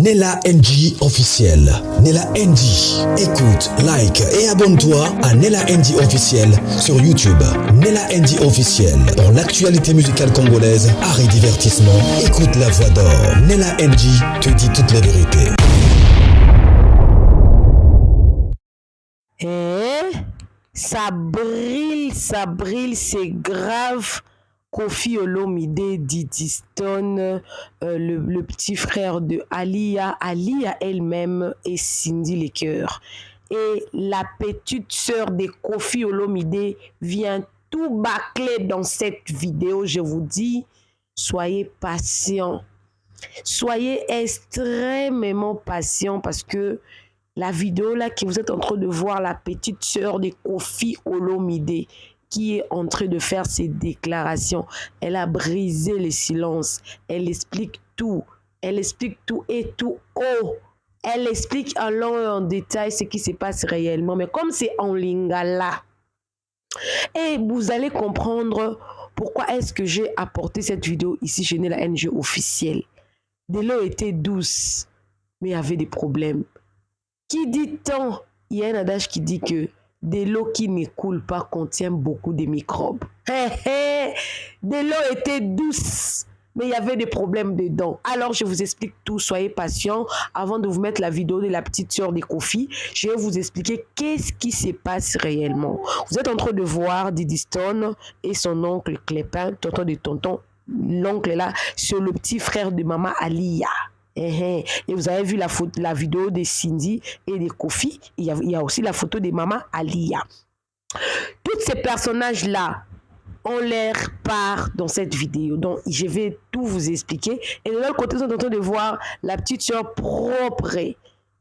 Nella NG officiel. Nella NG. Écoute, like et abonne-toi à Nella NG officiel sur YouTube. Nella NG officiel. Pour l'actualité musicale congolaise, art et divertissement, écoute la voix d'or. Nella NG te dit toute la vérité. Ça brille, c'est grave. Koffi Olomide, Diddy Stone, le petit frère de Alia elle-même et Cindy Lecoeur. Et la petite sœur de Koffi Olomide vient tout bâcler dans cette vidéo. Je vous dis, soyez patients. Soyez extrêmement patients parce que la vidéo là que vous êtes en train de voir, la petite sœur de Koffi Olomide qui est en train de faire ses déclarations, elle a brisé le silence, elle explique tout et tout haut. Elle explique en long et en détail ce qui se passe réellement, mais comme c'est en lingala, et vous allez comprendre pourquoi est-ce que j'ai apporté cette vidéo ici chez Nella NG officielle. De l'eau était douce, mais il y avait des problèmes. Qui dit tant? Il y a un adage qui dit que de l'eau qui ne coule pas contient beaucoup de microbes. De l'eau était douce, mais il y avait des problèmes dedans. Alors, je vous explique tout. Soyez patients. Avant de vous mettre la vidéo de la petite sœur de Koffi, je vais vous expliquer qu'est-ce qui se passe réellement. Vous êtes en train de voir Diddy Stone et son oncle Clépin, tonton, l'oncle là, c'est le petit frère de maman Alia. Et vous avez vu la vidéo de Cindy et de Koffi. Il y a aussi la photo de maman Alia. Tous ces personnages-là ont l'air part dans cette vidéo. Donc, je vais tout vous expliquer. Et de l'autre côté, vous êtes en train de voir la petite sœur propre.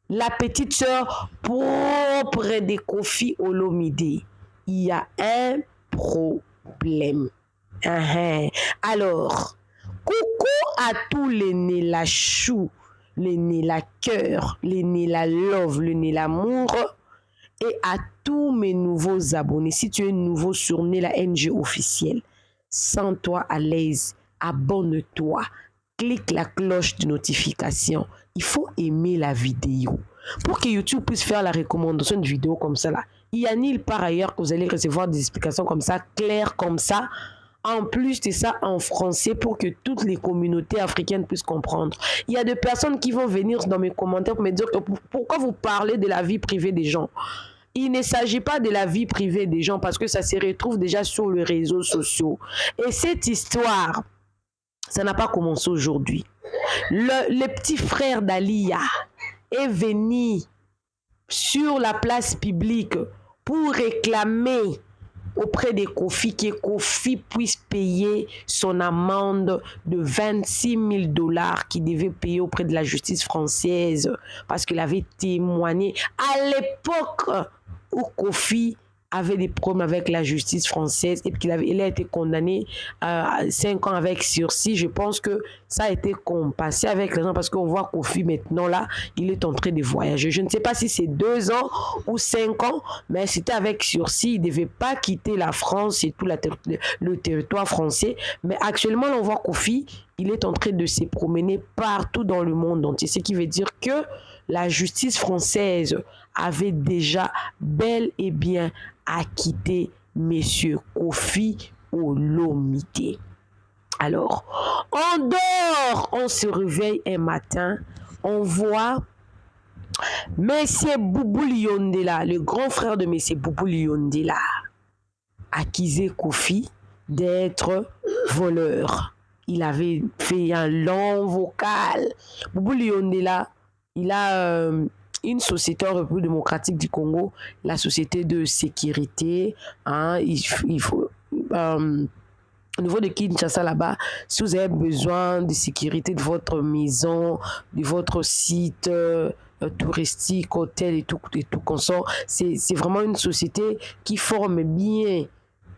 La petite sœur propre de Koffi Olomide. Il y a un problème. Alors, coucou à tous les Nella Chou, les Nella Cœur, les Nella Love, les Nella Amour et à tous mes nouveaux abonnés. Si tu es nouveau sur Nella NG officiel, sens-toi à l'aise, abonne-toi, clique la cloche de notification. Il faut aimer la vidéo pour que YouTube puisse faire la recommandation de vidéo comme ça là. Il y a nulle part ailleurs que vous allez recevoir des explications comme ça, claires comme ça. En plus de ça, en français, pour que toutes les communautés africaines puissent comprendre. Il y a des personnes qui vont venir dans mes commentaires pour me dire que pourquoi vous parlez de la vie privée des gens. Il ne s'agit pas de la vie privée des gens parce que ça se retrouve déjà sur les réseaux sociaux. Et cette histoire, ça n'a pas commencé aujourd'hui. Le petit frère d'Alia est venu sur la place publique pour réclamer auprès de Koffi que Koffi puisse payer son amende de 26 000 $ qu'il devait payer auprès de la justice française parce qu'il avait témoigné à l'époque où Koffi avait des problèmes avec la justice française et qu'il il a été condamné à 5 ans avec sursis. Je pense que ça a été compassé avec les gens parce qu'on voit Koffi maintenant là, il est en train de voyager. Je ne sais pas si c'est 2 ans ou 5 ans, mais c'était avec sursis. Il ne devait pas quitter la France et tout le territoire français. Mais actuellement, on voit Koffi, il est en train de se promener partout dans le monde entier. Ce qui veut dire que la justice française avait déjà bel et bien acquitté Monsieur Koffi Olomide. Alors, on dort, on se réveille un matin, on voit Monsieur Boubou Liondela, le grand frère de Monsieur Boubou Liondela, accusé Koffi d'être voleur. Il avait fait un long vocal. Boubou Liondela, il a une société en République démocratique du Congo, la société de sécurité. Il faut, au niveau de Kinshasa là-bas, si vous avez besoin de sécurité de votre maison, de votre site touristique, hôtel et tout consort, c'est vraiment une société qui forme bien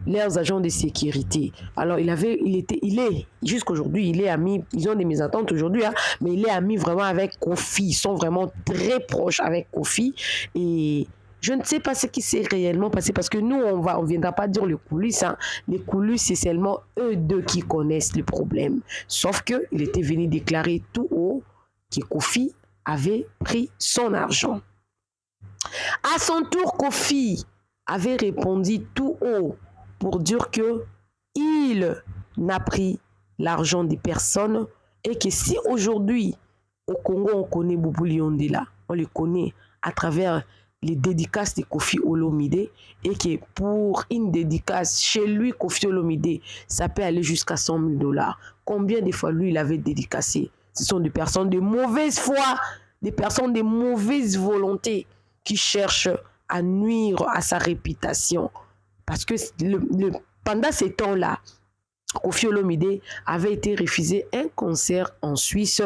leurs agents de sécurité. Alors, il est, jusqu'aujourd'hui, il est ami, ils ont des mésententes aujourd'hui, mais il est ami vraiment avec Koffi. Ils sont vraiment très proches avec Koffi. Et je ne sais pas ce qui s'est réellement passé parce que nous, on viendra pas dire les coulisses. Les coulisses, c'est seulement eux deux qui connaissent le problème. Sauf qu'il était venu déclarer tout haut que Koffi avait pris son argent. À son tour, Kofi avait répondu tout haut pour dire que il n'a pris l'argent des personnes et que si aujourd'hui au Congo on connaît Boubou Liondela, on le connaît à travers les dédicaces de Kofi Olomide et que pour une dédicace chez lui, Kofi Olomide, ça peut aller jusqu'à 100 000 $. Combien de fois lui il avait dédicacé? Ce sont des personnes de mauvaise foi, des personnes de mauvaise volonté qui cherchent à nuire à sa réputation. Parce que pendant ces temps-là, Kofi Olomide avait été refusé un concert en Suisse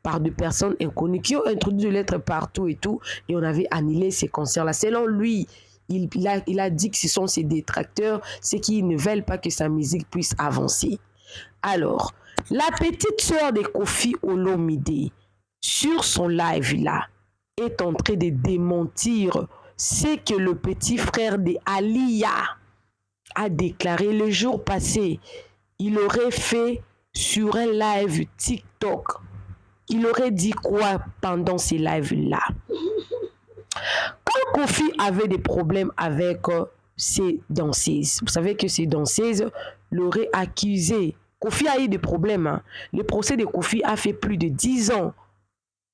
par des personnes inconnues qui ont introduit des lettres partout et tout, et on avait annulé ces concerts-là. Selon lui, il a dit que ce sont ses détracteurs, ceux qui ne veulent pas que sa musique puisse avancer. Alors, la petite sœur de Kofi Olomide, sur son live-là, est en train de démentir ce que le petit frère de Aliyah a déclaré le jour passé. Il aurait fait sur un live TikTok. Il aurait dit quoi pendant ces lives-là? Quand Kofi avait des problèmes avec ses danseuses, vous savez que ces danseuses l'auraient accusé. Kofi a eu des problèmes. Hein. Le procès de Kofi a fait plus de 10 ans.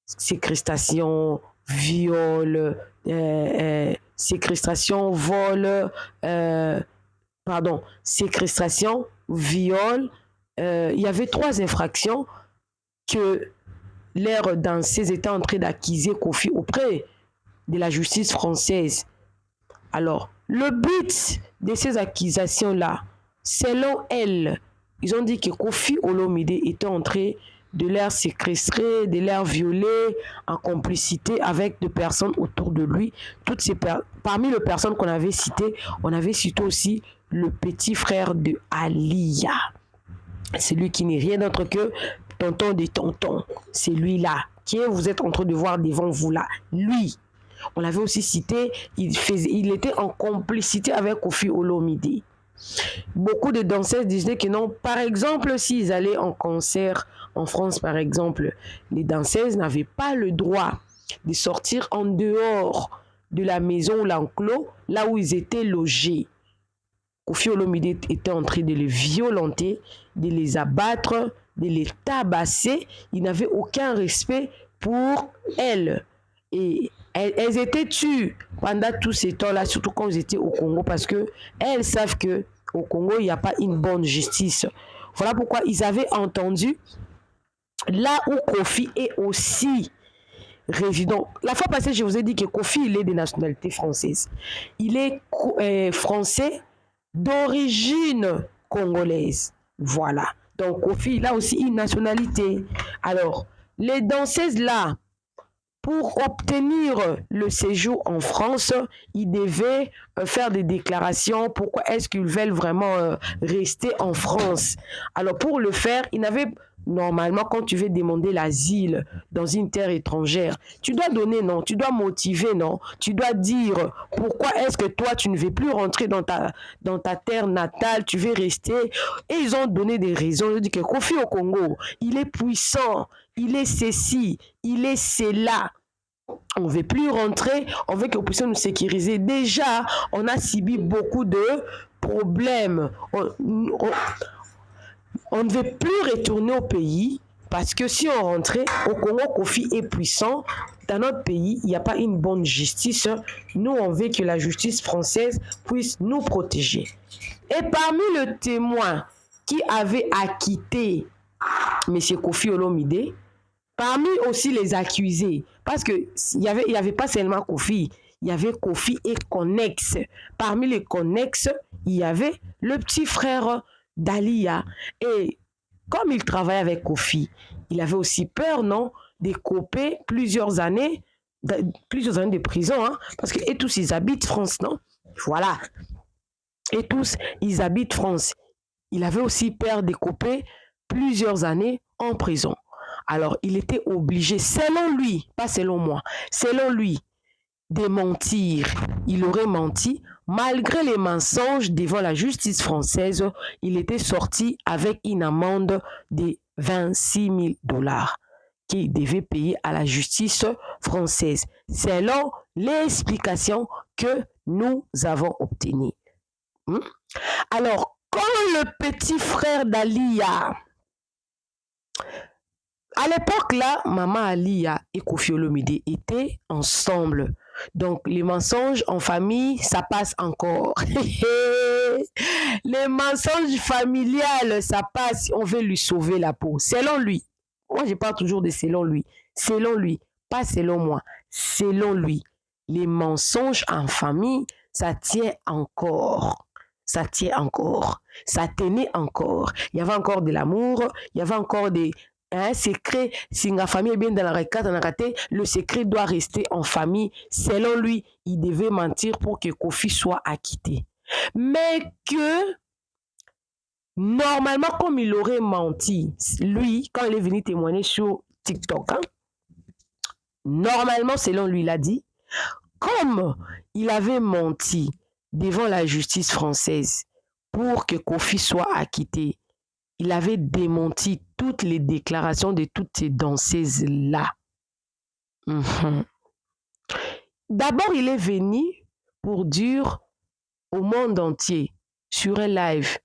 Séquestration, viol, séquestration, vol, séquestration, viol. Il y avait 3 infractions que leurs danseuses étaient en train d'accuser Kofi auprès de la justice française. Alors, le but de ces accusations-là, selon elles, ils ont dit que Kofi Olomide était en train de leur séquestrer, de leur violer en complicité avec des personnes autour de lui. Parmi les personnes qu'on avait citées, on avait cité aussi le petit frère de Aliyah. C'est lui qui n'est rien d'autre que tonton des tontons. C'est lui-là, qui vous êtes en train de voir devant vous là. Lui, on l'avait aussi cité, il était en complicité avec Kofi Olomide. Beaucoup de danseuses disaient que non. Par exemple, s'ils allaient en concert en France, par exemple, les danseuses n'avaient pas le droit de sortir en dehors de la maison ou l'enclos, là où ils étaient logés. Kofi Olomide était en train de les violenter, de les abattre, de les tabasser. Il n'avait aucun respect pour elles. Et elles étaient tues pendant tous ces temps-là, surtout quand ils étaient au Congo, parce qu'elles savent qu'au Congo, il n'y a pas une bonne justice. Voilà pourquoi ils avaient entendu, là où Kofi est aussi résident. La fois passée, je vous ai dit que Kofi, il est de nationalité française. Il est français d'origine congolaise. Voilà. Donc, Kofi, il a aussi une nationalité. Alors, les danseuses là, pour obtenir le séjour en France, ils devaient faire des déclarations. Pourquoi est-ce qu'ils veulent vraiment rester en France? Alors, pour le faire, ils n'avaient... Normalement, quand tu veux demander l'asile dans une terre étrangère, tu dois donner, non? Tu dois motiver, non? Tu dois dire pourquoi est-ce que toi, tu ne veux plus rentrer dans ta terre natale, tu veux rester. Et ils ont donné des raisons. Ils ont dit que Kofi au Congo, il est puissant, il est ceci, il est cela. On ne veut plus rentrer, on veut que vous puissiez nous sécuriser. Déjà, on a subi beaucoup de problèmes. On ne veut plus retourner au pays parce que si on rentrait au Congo, Kofi est puissant. Dans notre pays, il n'y a pas une bonne justice. Nous, on veut que la justice française puisse nous protéger. Et parmi les témoins qui avaient acquitté M. Kofi Olomide, parmi aussi les accusés, parce qu'il n'y avait pas seulement Kofi, il y avait Kofi et Connex. Parmi les Connex, il y avait le petit frère d'Aliyah. Et comme il travaillait avec Kofi, il avait aussi peur, non, de couper plusieurs années de prison, hein, parce que et tous ils habitent France, non? Voilà. Et tous ils habitent France. Il avait aussi peur de couper plusieurs années en prison. Alors, il était obligé, selon lui, pas selon moi, selon lui, de mentir. Il aurait menti. Malgré les mensonges devant la justice française, il était sorti avec une amende de 26 000 $. qu'il devait payer à la justice française, selon l'explication que nous avons obtenue. Alors, quand le petit frère d'Aliya, à l'époque là, Maman Aliya et Koffi Olomide étaient ensemble. Donc, les mensonges en famille, ça passe encore. Les mensonges familiales, ça passe. On veut lui sauver la peau. Selon lui. Moi, je parle toujours de selon lui. Selon lui, pas selon moi. Selon lui. Les mensonges en famille, ça tient encore. Ça tient encore. Ça tenait encore. Il y avait encore de l'amour. Il y avait encore des... Un secret, si la famille est bien dans la raté, le secret doit rester en famille. Selon lui, il devait mentir pour que Koffi soit acquitté. Mais que, normalement, comme il aurait menti, lui, quand il est venu témoigner sur TikTok, normalement, selon lui, il a dit, comme il avait menti devant la justice française pour que Koffi soit acquitté, il avait démenti toutes les déclarations de toutes ces danseuses-là. D'abord, il est venu pour dire au monde entier, sur un live,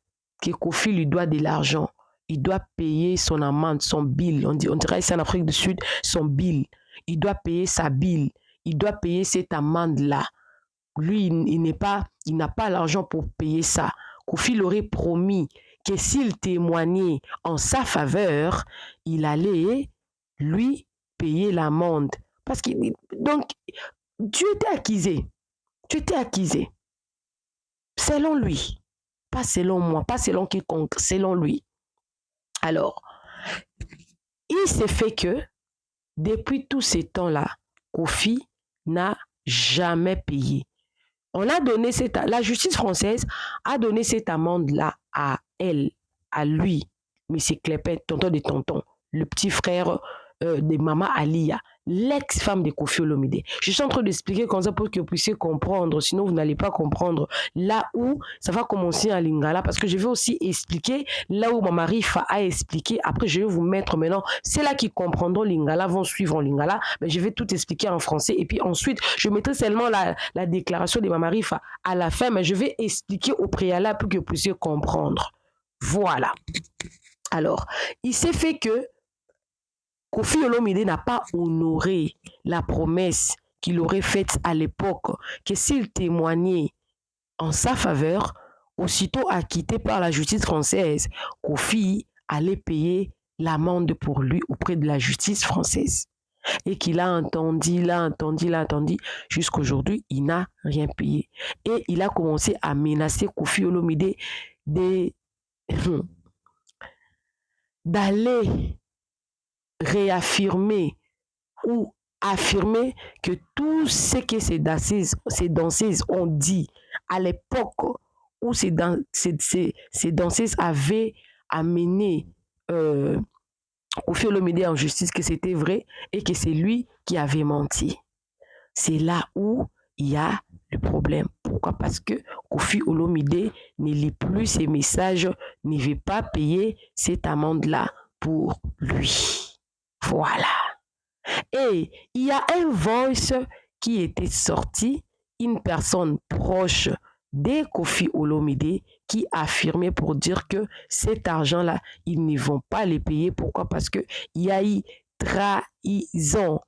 que Koffi lui doit de l'argent. Il doit payer son amende, son bill. On dirait ici en Afrique du Sud, son bill. Il doit payer sa bill. Il doit payer cette amende-là. Lui, il n'a pas l'argent pour payer ça. Koffi l'aurait promis que s'il témoignait en sa faveur, il allait lui payer l'amende. Parce que, donc, tu étais accusé. Tu étais accusé. Selon lui. Pas selon moi, pas selon quiconque, selon lui. Alors, il s'est fait que, depuis tous ces temps-là, Koffi n'a jamais payé. La justice française a donné cette amende-là à elle, à lui, M. Klepet, tonton de tonton, le petit frère de Maman Aliya, l'ex-femme de Koffi Olomide. Je suis en train d'expliquer comme ça pour que vous puissiez comprendre, sinon vous n'allez pas comprendre là où ça va commencer en lingala, parce que je vais aussi expliquer là où Maman Rifa a expliqué. Après, je vais vous mettre maintenant, c'est là qui comprendront lingala, vont suivre en lingala, mais je vais tout expliquer en français, et puis ensuite, je mettrai seulement la déclaration de Maman Rifa à la fin, mais je vais expliquer au préalable pour que vous puissiez comprendre. Voilà. Alors, il s'est fait que Koffi Olomide n'a pas honoré la promesse qu'il aurait faite à l'époque, que s'il témoignait en sa faveur, aussitôt acquitté par la justice française, Koffi allait payer l'amende pour lui auprès de la justice française. Et qu'il a entendu, jusqu'aujourd'hui, il n'a rien payé. Et il a commencé à menacer Koffi Olomide d'aller réaffirmer ou affirmer que tout ce que ces danseuses ont dit à l'époque où ces danseuses avaient amené Koffi Olomide en justice, que c'était vrai et que c'est lui qui avait menti. C'est là où il y a le problème. Pourquoi? Parce que Koffi Olomide ne lit plus ses messages, ne veut pas payer cette amende-là pour lui. Voilà. Et il y a un voice qui était sorti, une personne proche de Koffi Olomide qui affirmait pour dire que cet argent-là, ils ne vont pas les payer. Pourquoi? Parce qu'il y a eu trahison.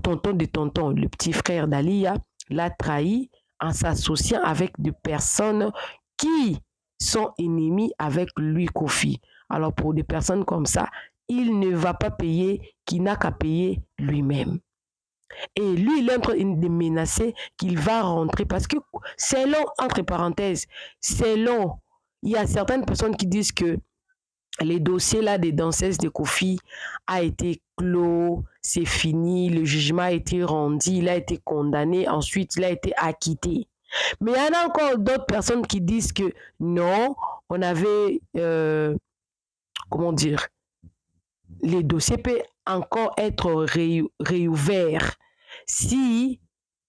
Tonton de tonton, le petit frère d'Aliya, l'a trahi en s'associant avec des personnes qui sont ennemies avec lui, Koffi. Alors pour des personnes comme ça, il ne va pas payer, qu'il n'a qu'à payer lui-même. Et lui, il est en train de menacer qu'il va rentrer parce que selon, entre parenthèses, selon, il y a certaines personnes qui disent que les dossiers là des danseuses de Koffi a été clos, c'est fini, le jugement a été rendu, il a été condamné, ensuite il a été acquitté. Mais il y en a encore d'autres personnes qui disent que non, on avait, comment dire, les dossiers peuvent encore être réouverts si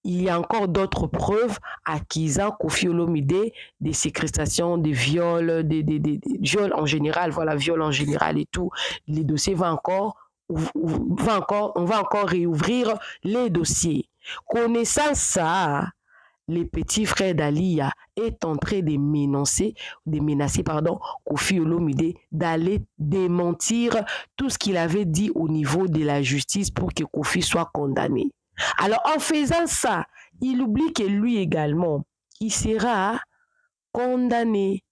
il y a encore d'autres preuves accusant Koffi Olomide des séquestrations, des viols, des viols en général, voilà, viols en général et tout. Les dossiers vont encore on va encore réouvrir les dossiers. Connaissant ça, le petit frère d'Aliya est en train de menacer Koffi Olomide d'aller démentir tout ce qu'il avait dit au niveau de la justice pour que Koffi soit condamné. Alors, en faisant ça, il oublie que lui également, il sera condamné.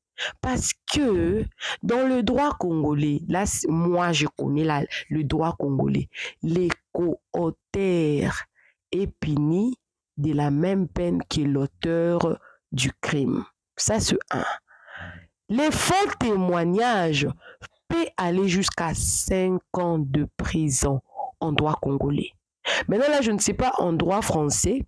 Parce que dans le droit congolais, là, moi je connais le droit congolais, les co-auteurs est puni de la même peine que l'auteur du crime. Ça, c'est un. Les faux témoignages peuvent aller jusqu'à 5 ans de prison en droit congolais. Maintenant, là, je ne sais pas en droit français,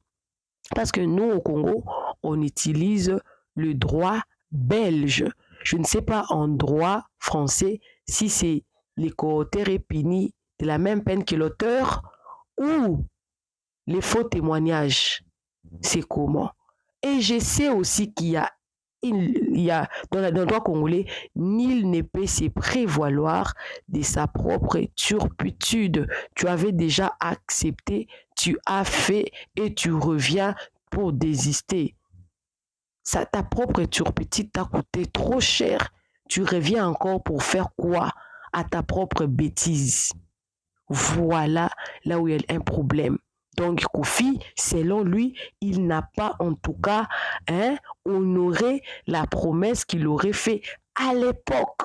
parce que nous, au Congo, on utilise le droit belge. Je ne sais pas en droit français si c'est les co-auteurs est puni de la même peine que l'auteur ou les faux témoignages. C'est comment? Et je sais aussi qu'il y a dans le droit congolais, nul ne peut se prévaloir de sa propre turpitude. Tu avais déjà accepté, tu as fait et tu reviens pour désister. Ça, ta propre turpitude t'a coûté trop cher. Tu reviens encore pour faire quoi à ta propre bêtise? Voilà là où il y a un problème. Donc Koffi, selon lui, il n'a pas en tout cas honoré la promesse qu'il aurait faite à l'époque.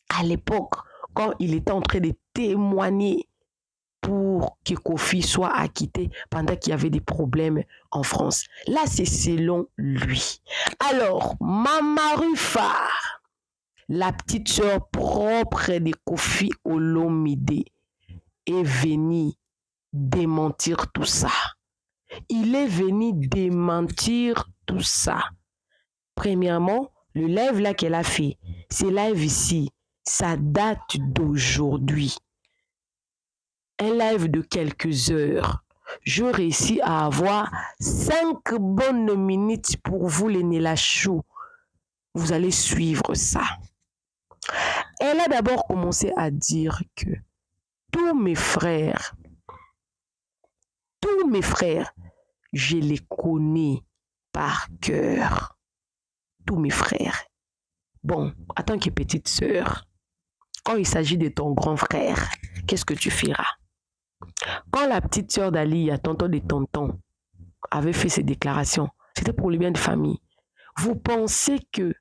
À l'époque, quand il était en train de témoigner pour que Koffi soit acquitté pendant qu'il y avait des problèmes en France. Là, c'est selon lui. Alors, Mama Rufa, la petite sœur propre de Koffi Olomide, est venue démentir tout ça. Il est venu démentir tout ça. Premièrement, le live là qu'elle a fait, ce live ici, ça date d'aujourd'hui. Un live de quelques heures. Je réussis à avoir 5 bonnes minutes pour vous les Nélachou. Vous allez suivre ça. Elle a d'abord commencé à dire que tous mes frères, je les connais par cœur. Tous mes frères. Bon, en tant que petite sœur, quand il s'agit de ton grand frère, qu'est-ce que tu feras? Quand la petite sœur d'Aliya, tonton de tonton, avait fait ses déclarations, c'était pour le bien de famille. Vous pensez que,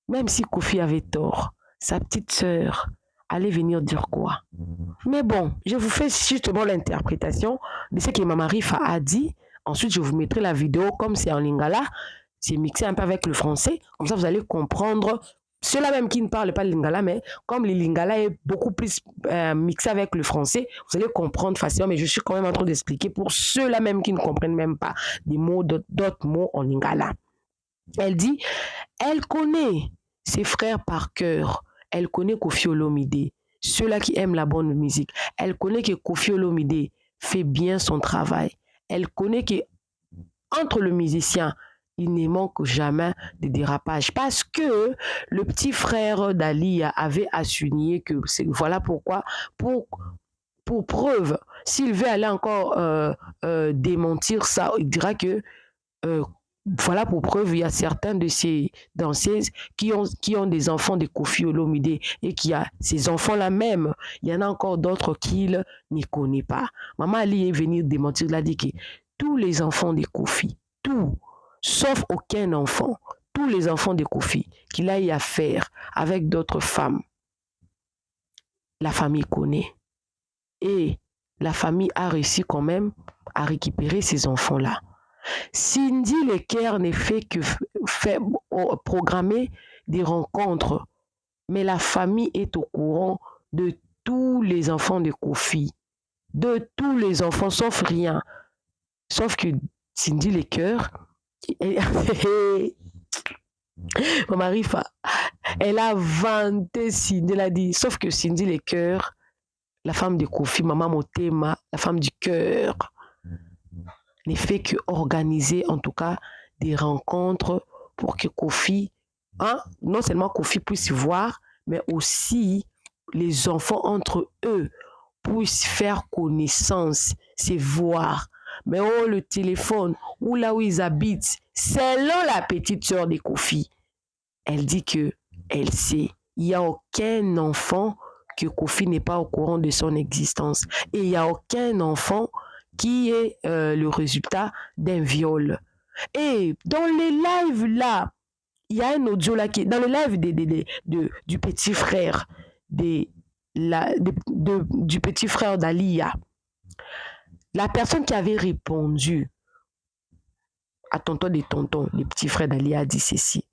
même si Koffi avait tort, sa petite sœur allait venir dire quoi? Mais bon, je vous fais justement l'interprétation de ce que Mama Rifa a dit. Ensuite, je vous mettrai la vidéo comme c'est en lingala. C'est mixé un peu avec le français. Comme ça, vous allez comprendre. Ceux-là même qui ne parlent pas le lingala, mais comme le lingala est beaucoup plus mixé avec le français, vous allez comprendre facilement. Mais je suis quand même en train d'expliquer pour ceux-là même qui ne comprennent même pas des mots, d'autres mots en lingala. Elle dit, elle connaît ses frères par cœur. Elle connaît Koffi Olomide. Ceux-là qui aiment la bonne musique. Elle connaît que Koffi Olomide fait bien son travail. Elle connaît que entre le musicien, il ne manque jamais de dérapage. Parce que le petit frère d'Aliya avait assigné que voilà pourquoi, pour preuve, s'il veut aller encore démentir ça, il dira que voilà pour preuve, il y a certains de ces danseuses qui ont des enfants de Koffi Olomide et qui a ces enfants-là même. Il y en a encore d'autres qu'il ne connaît pas. Maman Ali est venue démentir, elle a dit que tous les enfants de Koffi, tout, sauf aucun enfant, tous les enfants de Koffi qu'il a eu à faire avec d'autres femmes, la famille connaît. Et la famille a réussi quand même à récupérer ces enfants-là. Cindy Lecker ne fait que programmer des rencontres, mais la famille est au courant de tous les enfants de Koffi, de tous les enfants, sauf rien. Sauf que Cindy Lecker, Mama Rifa, elle a vanté Cindy, elle a dit, sauf que Cindy Lecker, la femme de Koffi, Maman Motema, la femme du cœur, ne fait que organiser en tout cas des rencontres pour que Koffi, non seulement Koffi puisse voir, mais aussi les enfants entre eux puisse faire connaissance, c'est voir. Mais oh, le téléphone, ou là où ils habitent, selon la petite sœur de Kofi, elle dit que elle sait. Il n'y a aucun enfant que Kofi n'est pas au courant de son existence. Et il n'y a aucun enfant qui est le résultat d'un viol. Et dans les lives là, il y a un audio là qui est dans le live du petit frère du petit frère d'Alia. La personne qui avait répondu à tonton des tontons, le petit frère d'Alia a dit ceci.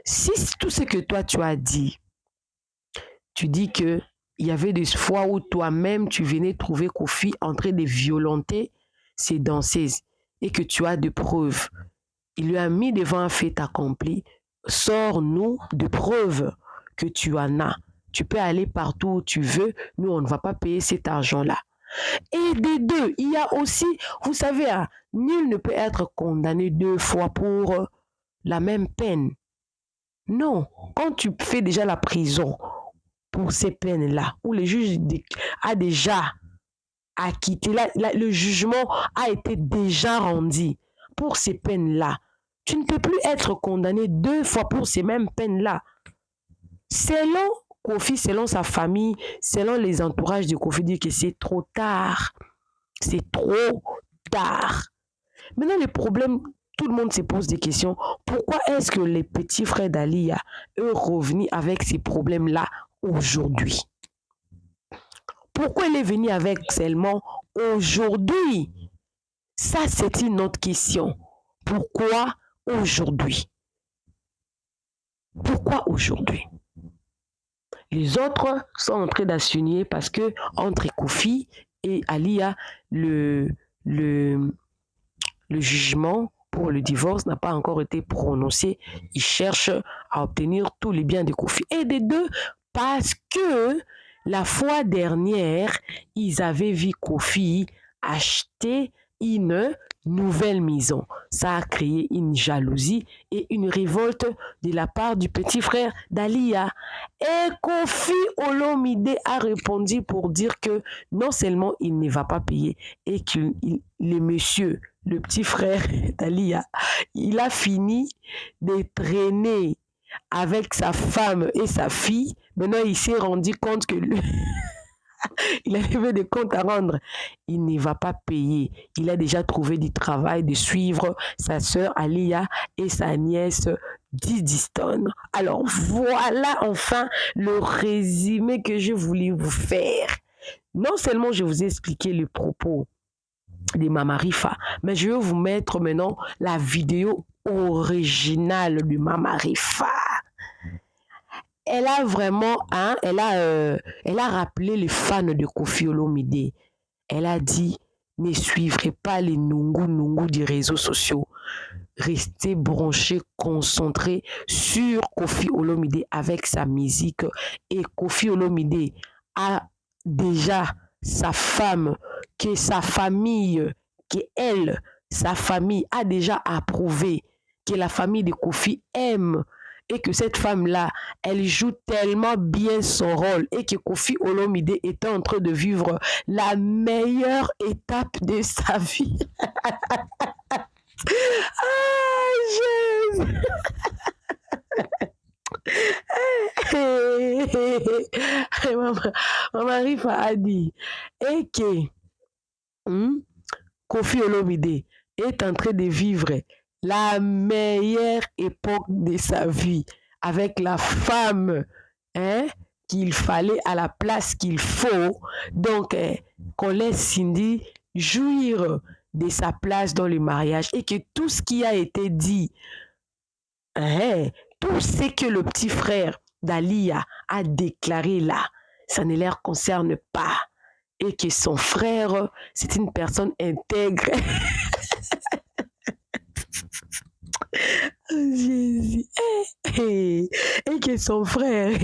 Si tout ce que toi tu as dit, tu dis que il y avait des fois où toi-même tu venais trouver Kofi en train de violenter ses danseuses et que tu as des preuves. Il lui a mis devant un fait accompli. Sors-nous de preuves que tu en as. Tu peux aller partout où tu veux. Nous, on ne va pas payer cet argent-là. Et des deux, il y a aussi, vous savez, hein, nul ne peut être condamné 2 fois pour la même peine. Non, quand tu fais déjà la prison pour ces peines-là, où le juge a déjà acquitté, le jugement a été déjà rendu pour ces peines-là, tu ne peux plus être condamné 2 fois pour ces mêmes peines-là. Selon Kofi, selon sa famille, selon les entourages de Kofi, dit que c'est trop tard. C'est trop tard. Maintenant, le problème, tout le monde se pose des questions. Pourquoi est-ce que les petits frères d'Alia, eux, revenus avec ces problèmes-là aujourd'hui? Pourquoi il est venu avec seulement aujourd'hui? Ça, c'est une autre question. Pourquoi aujourd'hui? Pourquoi aujourd'hui? Les autres sont en train d'assigner parce que entre Kofi et Alia, le jugement pour le divorce n'a pas encore été prononcé. Ils cherchent à obtenir tous les biens de Kofi. Et des deux, parce que la fois dernière, ils avaient vu Kofi acheter une nouvelle maison. Ça a créé une jalousie et une révolte de la part du petit frère d'Alia. Et Kofi Olomide a répondu pour dire que non seulement il ne va pas payer et que le monsieur, le petit frère d'Alia, il a fini de traîner avec sa femme et sa fille. Maintenant, il s'est rendu compte que il avait des comptes à rendre. Il ne va pas payer. Il a déjà trouvé du travail de suivre sa sœur Alia et sa nièce Didi Stone. Alors voilà enfin le résumé que je voulais vous faire. Non seulement je vous ai expliqué le propos de Mama Rifa, mais je vais vous mettre maintenant la vidéo originale de Mama Rifa. Elle a vraiment, hein, elle a rappelé les fans de Kofi Olomide. Elle a dit, ne suivrez pas les nungu des réseaux sociaux. Restez branchés, concentrés sur Kofi Olomide avec sa musique. Et Kofi Olomide a déjà sa femme, que sa famille, sa famille a déjà approuvé, que la famille de Kofi aime. Et que cette femme-là, elle joue tellement bien son rôle et que Kofi Olomide est en train de vivre la meilleure étape de sa vie. Ah, Mama Rifa a dit et que Kofi Olomide est en train de vivre la meilleure époque de sa vie avec la femme qu'il fallait à la place qu'il faut. Donc, qu'on laisse Cindy jouir de sa place dans le mariage et que tout ce qui a été dit, tout ce que le petit frère d'Alia a déclaré là, ça ne leur concerne pas. Et que son frère, c'est une personne intègre. Jésus. Et que son frère,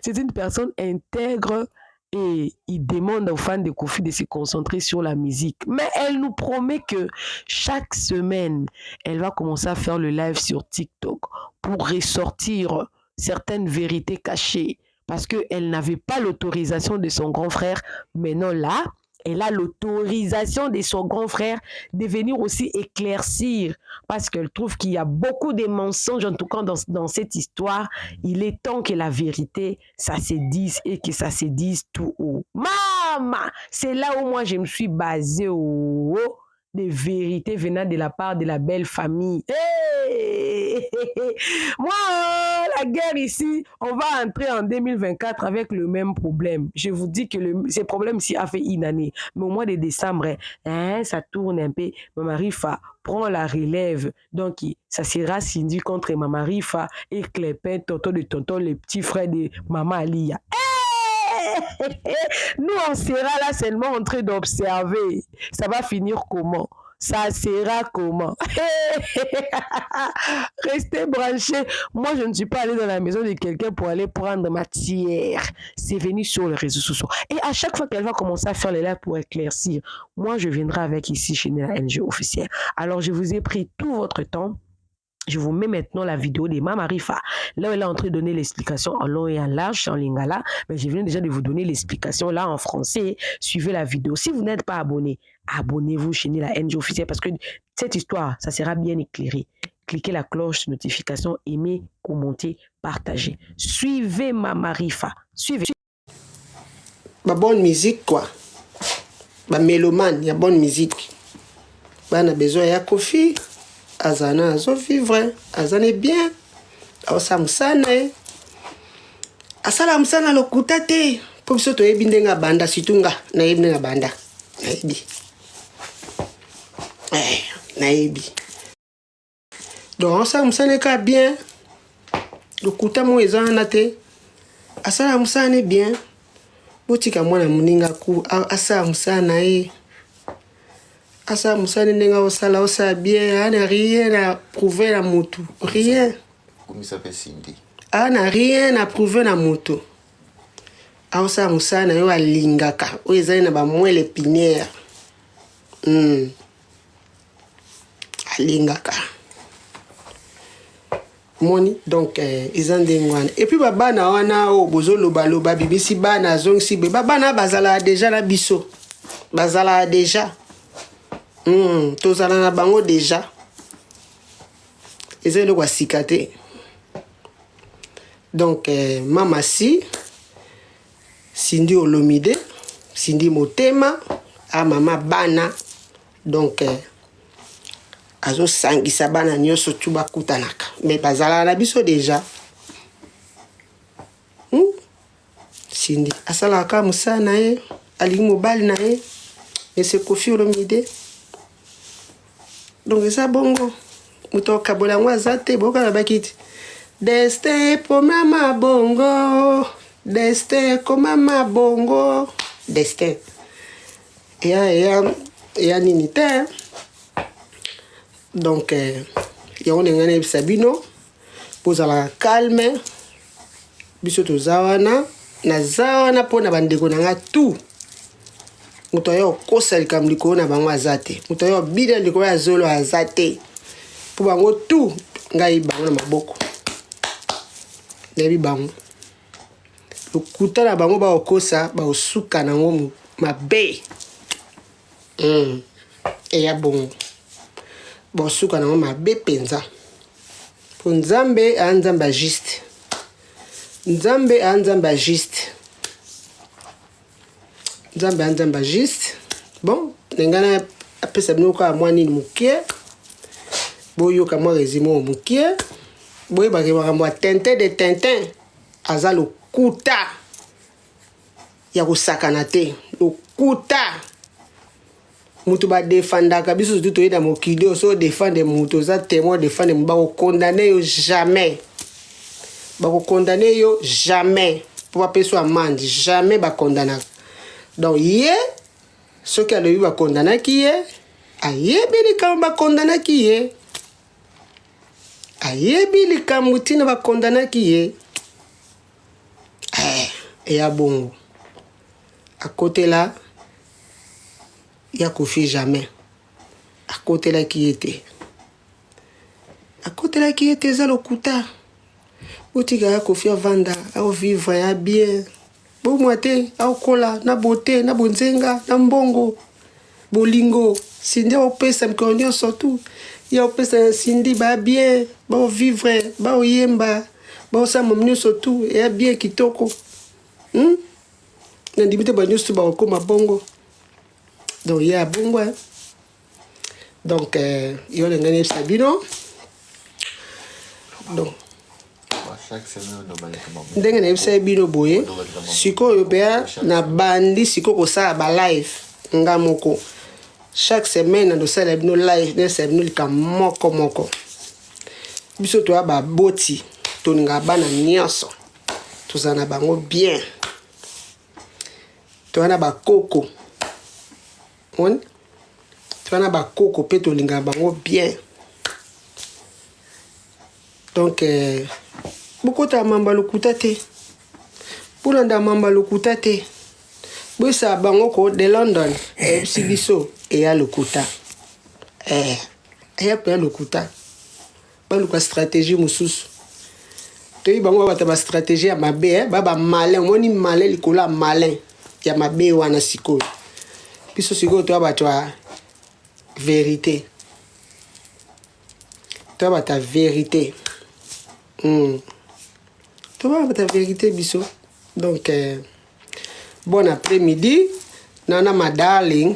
c'est une personne intègre et il demande aux fans de Kofi de se concentrer sur la musique. Mais elle nous promet que chaque semaine, elle va commencer à faire le live sur TikTok pour ressortir certaines vérités cachées, parce qu'elle n'avait pas l'autorisation de son grand frère. Maintenant là, elle a l'autorisation de son grand frère de venir aussi éclaircir parce qu'elle trouve qu'il y a beaucoup de mensonges, en tout cas dans cette histoire. Il est temps que la vérité, ça se dise et que ça se dise tout haut. Maman, c'est là où moi je me suis basée au des vérités venant de la part de la belle famille. Hey! Moi, la guerre ici, on va entrer en 2024 avec le même problème. Je vous dis que ce problème-ci a fait une année. Mais au mois de décembre, hein, ça tourne un peu. Maman Rifa prend la relève. Donc, ça sera Cindy contre Maman Rifa et Clépin, tonton de tonton, le petit frère de Maman Alia. Nous, on sera là seulement en train d'observer. Ça va finir comment? Ça sera comment? Restez branchés. Moi, je ne suis pas allée dans la maison de quelqu'un pour aller prendre matière. C'est venu sur les réseaux sociaux. Et à chaque fois qu'elle va commencer à faire les lives pour éclaircir, moi, je viendrai avec ici chez Nela NG officiel. Alors, je vous ai pris tout votre temps. Je vous mets maintenant la vidéo de Maman Rifa. Là, elle est en train de donner l'explication en long et en large en lingala. Mais je viens déjà de vous donner l'explication là en français. Suivez la vidéo. Si vous n'êtes pas abonné, abonnez-vous chez Nela NG officiel parce que cette histoire, ça sera bien éclairé. Cliquez la cloche de notification, aimez, commentez, partagez. Suivez Maman Rifa. Suivez. Bah bonne musique quoi. Bah mélomane, il y a bonne musique. Bah on a besoin de Kofi. Azana azo vivre, azane bien. Osamsana asala msana lokuta te. Po biso to yebi ndenga banda situnga na yebi ndenga banda. Naebi. Donc ça msana ka bien. Lokuta mo ezana te. Asala msana bien. Botika mwana muninga ku asa msana Asa musani nenga osala osa bien, ana rien à prouver à moto. Rien. Comment il s'appelle Cindy? Ana rien à prouver na moto. Aosa musana yo alingaka. O ezali na ba moelle épinière. Alingaka. Moni donc izandengwana. Et puis bana wana o bozo loba bibisi bana zongsi be bana bazala déjà na biso. Bazala déjà. Tozala na bango déjà. Ezali le wasikate. Donc mama si Cindy Olomide, Cindy Motema, a mama bana. Donc azo sangisa bana nyoso tuba kutanaka. Mais bazala na biso déjà. Cindy asala ka musana ali mobile na et c'est Kofi Olomide. Donc ça bongo muto kabola mwazate boka na bakiti destin pour mama bongo destin comme mama bongo destin ya nini te. Donc ya on ngane sabino pozala calme biso to zawana na zawana pona bandeko nanga tout. Muto yo kosa likam liko na bango azate. Muto yo bida liko ya zolo azate. Po bango tout ngai bango na maboko. Nebi bango. Lokuta na bango ba okosa ba osuka na ngo mabe. E ya bongo. Ba osuka na ngo mabe penza. Po nzambe anzamba juste. Nzambe anzamba juste. Nzamba juste. Bon, ngana apesa mnoko a mwani mukie. Boyo ka mwa rezimo mukie. Boye ba ke ba tente de Tintin. Aza lokuta. Ya kusakana te. Lokuta. Mutu ba defanda ka biso tuto ida mokido so defendre mutu za témoin defendre mba ko condamner yo jamais. Ba ko condamner yo jamais. Pour pas peso amende, jamais ba condamner. Donc, ce qu'elle a eu à condamner qui est, aïe, bili kam ba condamner qui est, aïe, bili kam moutina ba condamner qui est, et à bon, à côté là, il y a Kofi jamais, à côté là qui était, ça l'okuta, Otika Kofi Vanda, au vivre ya bien. Bo mwate, au kola, na beauté, na bonzenga, na mbongo, bolingo. Sindi au pesa mkonyo surtout. Ya au pesa sindi ba bien, ba vivre, ba yemba, ba sa momnyo surtout, ya bien kitoko. Na dimite ba nyusu ba okoma bongo. Donc ya bongo. Donc yo le ngane sabino. Donc ndenge na yebisa bino boye sikoyo bea na bandi siko kosala ba live nga moko chaque semaine ndosala bino live nesa bino lika moko biso to ba boti to nga bana nyonso tozana bango bien to na ba koko on to na ba koko pe to linga bango bien. Donc bokota mamba lokuta te pulanda mamba lokuta te bosa bango ko de London sibiso e ya lokuta ya pe lokuta baluka stratégie mususu to yi bango bata ba stratégie ya mabe baba malin moni malin likola malin ya mabe wana siko biso siko to abatwa vérité to abata vérité tu vois ta vérité biso. Donc bon après-midi nana ma darling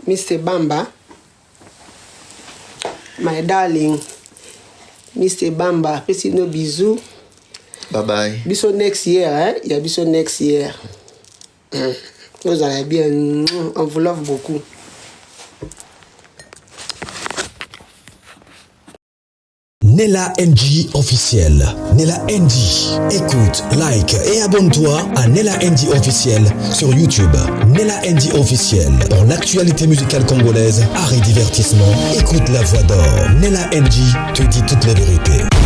Mr. Bamba, my darling Mr. Bamba, pesi no bisous. Bye bye. Biso next year, hein? Il y a biso next year. Vous allez bien, on vous love beaucoup. Nella NG officiel. Nella NG. Écoute, like et abonne-toi à Nella NG officiel sur YouTube. Nella NG officiel. Pour l'actualité musicale congolaise, art et divertissement, écoute la voix d'or. Nella NG te dit toutes les vérités.